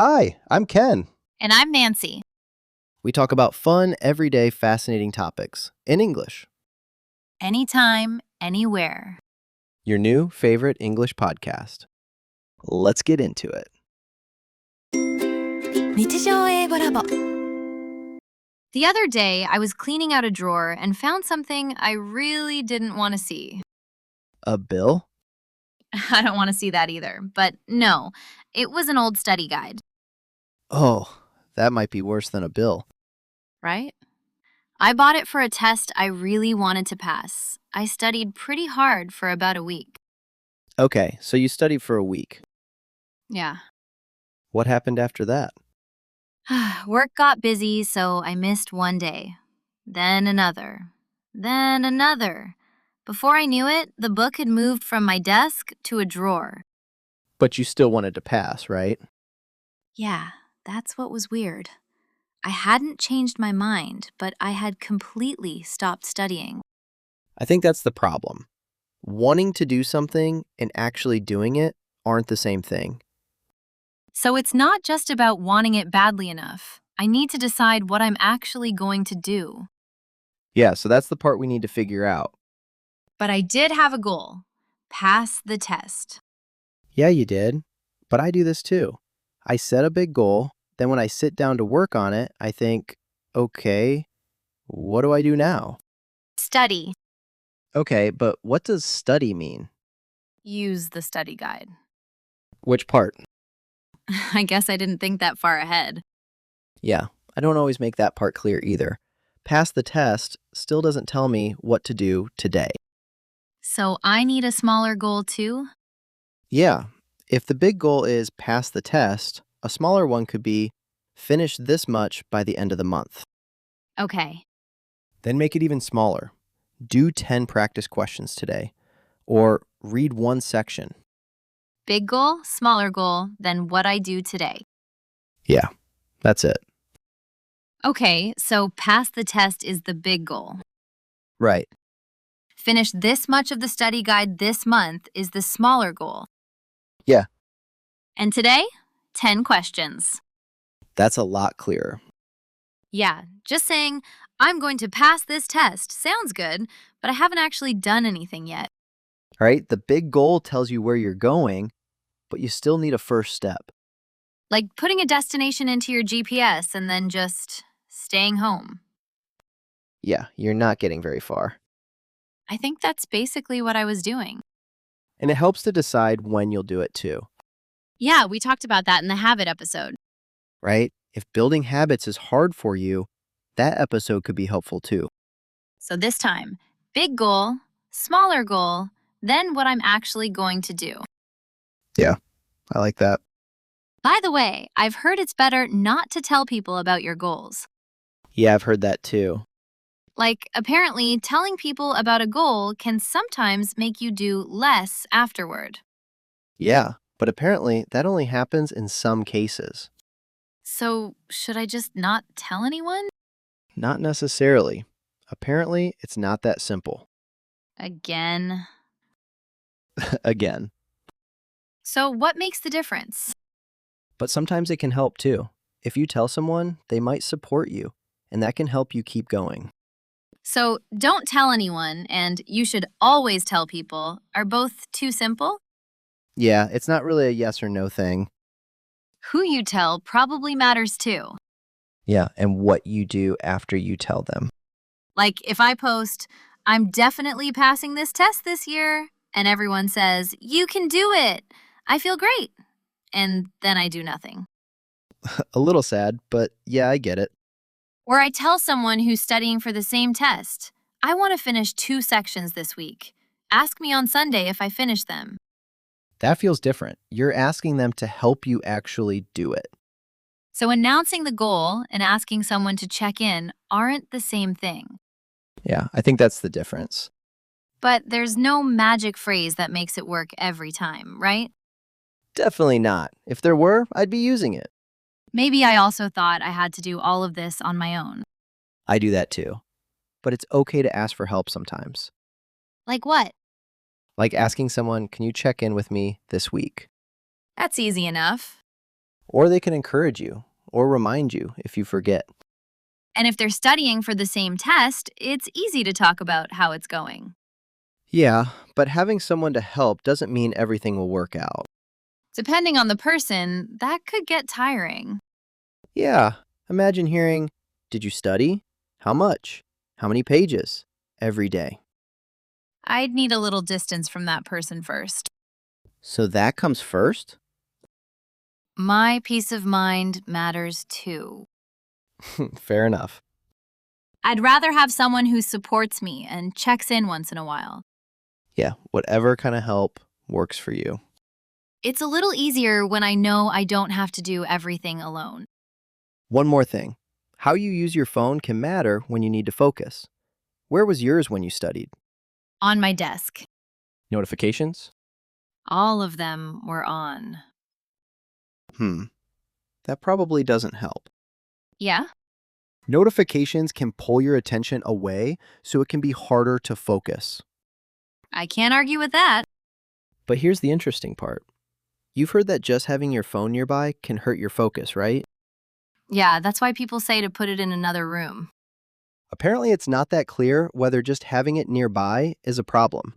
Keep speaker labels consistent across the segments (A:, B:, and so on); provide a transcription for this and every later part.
A: Hi, I'm Ken.
B: And I'm Nancy.
A: We talk about fun, everyday, fascinating topics in English.
B: Anytime, anywhere.
A: Your new favorite English podcast. Let's get into it.
B: 日常英語ラボ The other day, I was cleaning out a drawer and found something I really didn't want to see.
A: A bill?
B: I don't want to see that either, but no, it was an old study guide,
A: Oh, that might be worse than a bill.
B: right? I bought it for a test I really wanted to pass. I studied pretty hard for about a week.
A: Okay, so you studied for a week.
B: Yeah.
A: What happened after that?
B: Work got busy, so I missed one day. Then another. Then another. Before I knew it, the book had moved from my desk to a drawer.
A: But you still wanted to pass, right?
B: Yeah, that's what was weird. I hadn't changed my mind, but I had completely stopped studying.
A: I think that's the problem. Wanting to do something and actually doing it aren't the same thing.
B: So it's not just about wanting it badly enough. I need to decide what I'm actually going to do.
A: Yeah, so that's the part we need to figure out.
B: But I did have a goal. Pass the test.
A: Yeah, you did. But I do this too. I set a big goal. Then when I sit down to work on it, I think, okay, what do I do now?
B: Study.
A: Okay, but what does study mean?
B: Use the study guide.
A: Which part?
B: I guess I didn't think that far ahead.
A: Yeah, I don't always make that part clear either. Pass the test still doesn't tell me what to do today.
B: So I need a smaller goal too?
A: Yeah, if the big goal is pass the test, a smaller one could be finish this much by the end of the month.
B: Okay.
A: Then make it even smaller. Do 10 practice questions today, or read one section.
B: Big goal, smaller goal, then what I do today.
A: Yeah, that's it.
B: Okay, so pass the test is the big goal.
A: Right.
B: Finish this much of the study guide this month is the smaller goal.
A: Yeah.
B: And today, 10 questions.
A: That's a lot clearer.
B: Yeah, just saying, I'm going to pass this test sounds good, but I haven't actually done anything yet.
A: All right, the big goal tells you where you're going, but you still need a first step.
B: Like putting a destination into your GPS and then just staying home.
A: Yeah, you're not getting very far.
B: I think that's basically what I was doing.
A: And it helps to decide when you'll do it too,
B: Yeah, we talked about that in the habit episode.
A: right? If building habits is hard for you, that episode could be helpful too.
B: So this time, big goal, smaller goal, then what I'm actually going to do.
A: Yeah, I like that.
B: By the way, I've heard it's better not to tell people about your goals.
A: Yeah, I've heard that too.
B: Like, apparently, telling people about a goal can sometimes make you do less afterward.
A: Yeah, but apparently that only happens in some cases.
B: So, should I just not tell anyone?
A: Not necessarily. Apparently, it's not that simple.
B: Again.
A: Again.
B: So, what makes the difference?
A: But sometimes it can help too. If you tell someone, they might support you, and that can help you keep going.
B: So, don't tell anyone and you should always tell people are both too simple?
A: Yeah, it's not really a yes or no thing.
B: Who you tell probably matters too.
A: Yeah, and what you do after you tell them.
B: Like if I post, I'm definitely passing this test this year, and everyone says, you can do it. I feel great. And then I do nothing.
A: A little sad, but yeah, I get it.
B: Or I tell someone who's studying for the same test, I want to finish 2 sections this week. Ask me on Sunday if I finish them.
A: That feels different. You're asking them to help you actually do it.
B: So announcing the goal and asking someone to check in aren't the same thing.
A: Yeah, I think that's the difference.
B: But there's no magic phrase that makes it work every time, right?
A: Definitely not. If there were, I'd be using it.
B: Maybe I also thought I had to do all of this on my own.
A: I do that too. But it's okay to ask for help sometimes.
B: Like what?
A: Like asking someone, can you check in with me this week?
B: That's easy enough.
A: Or they can encourage you or remind you if you forget.
B: And if they're studying for the same test, it's easy to talk about how it's going.
A: Yeah, but having someone to help doesn't mean everything will work out.
B: Depending on the person, that could get tiring.
A: Yeah, imagine hearing, "Did you study? How much? How many pages?" every day.
B: I'd need a little distance from that person first.
A: So that comes first?
B: My peace of mind matters too.
A: Fair enough.
B: I'd rather have someone who supports me and checks in once in a while.
A: Yeah, whatever kind of help works for you.
B: It's a little easier when I know I don't have to do everything alone.
A: One more thing. How you use your phone can matter when you need to focus. Where was yours when you studied?
B: On my desk.
A: Notifications?
B: All of them were on.
A: That probably doesn't help.
B: Yeah?
A: Notifications can pull your attention away, so it can be harder to focus.
B: I can't argue with that.
A: But here's the interesting part. You've heard that just having your phone nearby can hurt your focus, right?
B: Yeah, that's why people say to put it in another room.
A: Apparently, it's not that clear whether just having it nearby is a problem.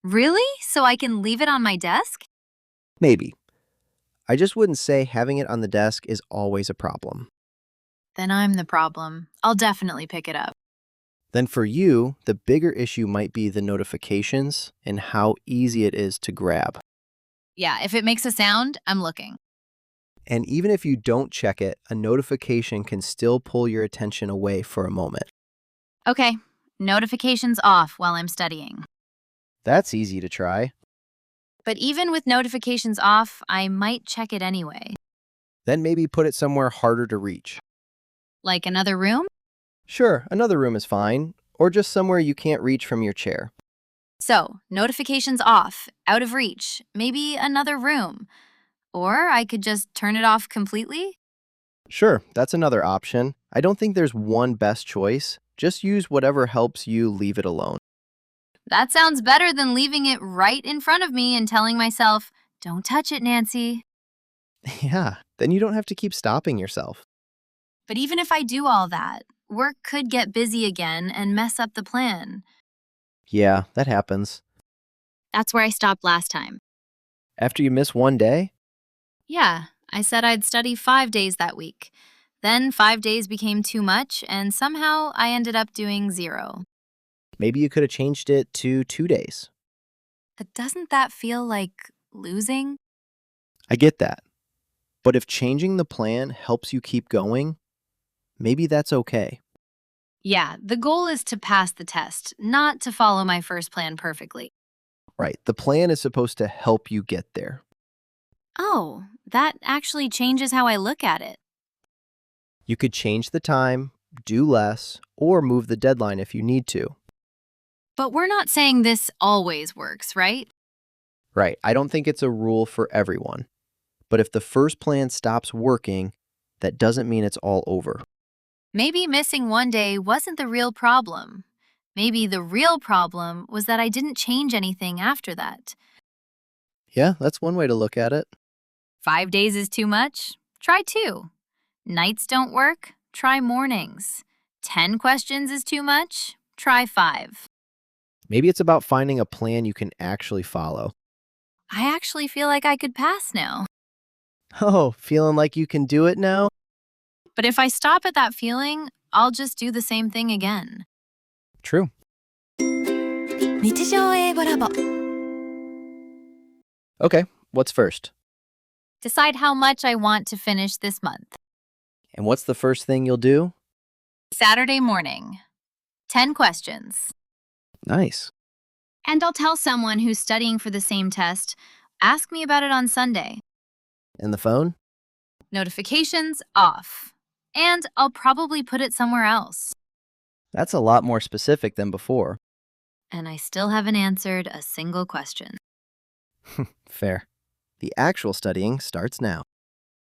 B: Really? So I can leave it on my desk?
A: Maybe. I just wouldn't say having it on the desk is always a problem.
B: Then I'm the problem. I'll definitely pick it up.
A: Then for you, the bigger issue might be the notifications and how easy it is to grab.
B: Yeah, if it makes a sound, I'm looking.
A: And even if you don't check it, a notification can still pull your attention away for a moment.
B: Okay, notifications off while I'm studying.
A: That's easy to try.
B: But even with notifications off, I might check it anyway.
A: Then maybe put it somewhere harder to reach.
B: Like another room?
A: Sure, another room is fine, or just somewhere you can't reach from your chair.
B: So, notifications off, out of reach, maybe another room. Or I could just turn it off completely?
A: Sure, that's another option. I don't think there's one best choice. Just use whatever helps you leave it alone.
B: That sounds better than leaving it right in front of me and telling myself, "Don't touch it, Nancy."
A: Yeah, then you don't have to keep stopping yourself.
B: But even if I do all that, work could get busy again and mess up the plan.
A: Yeah, that happens.
B: That's where I stopped last time.
A: After you miss one day?
B: Yeah, I said I'd study 5 days that week. Then 5 days became too much, and somehow I ended up doing 0.
A: Maybe you could have changed it to 2 days.
B: But doesn't that feel like losing?
A: I get that. But if changing the plan helps you keep going, maybe that's okay.
B: Yeah, the goal is to pass the test, not to follow my first plan perfectly.
A: Right, the plan is supposed to help you get there.
B: Oh, that actually changes how I look at it.
A: You could change the time, do less, or move the deadline if you need to.
B: But we're not saying this always works, right?
A: Right, I don't think it's a rule for everyone. But if the first plan stops working, that doesn't mean it's all over.
B: Maybe missing one day wasn't the real problem. Maybe the real problem was that I didn't change anything after that.
A: Yeah, that's one way to look at it.
B: 5 days is too much? Try 2. Nights don't work? Try mornings. 10 questions is too much? Try 5.
A: Maybe it's about finding a plan you can actually follow.
B: I actually feel like I could pass now.
A: Oh, feeling like you can do it now?
B: But if I stop at that feeling, I'll just do the same thing again.
A: True.
B: 日常英語ラボ
A: Okay, what's first?
B: Decide how much I want to finish this month.
A: And what's the first thing you'll do?
B: Saturday morning. 10 questions.
A: Nice.
B: And I'll tell someone who's studying for the same test, ask me about it on Sunday.
A: And the phone?
B: Notifications off. And I'll probably put it somewhere else.
A: That's a lot more specific than before.
B: And I still haven't answered a single question.
A: Fair. The actual studying starts now.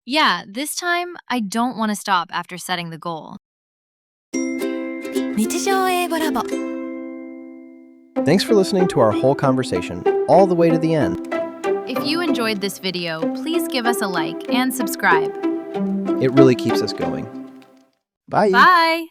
B: Yeah, this time I don't want to stop after setting the goal. 日常英語ラボ
A: Thanks for listening to our whole conversation, all the way to the end.
B: If you enjoyed this video, please give us a like and subscribe.
A: It really keeps us going. Bye.
B: Bye!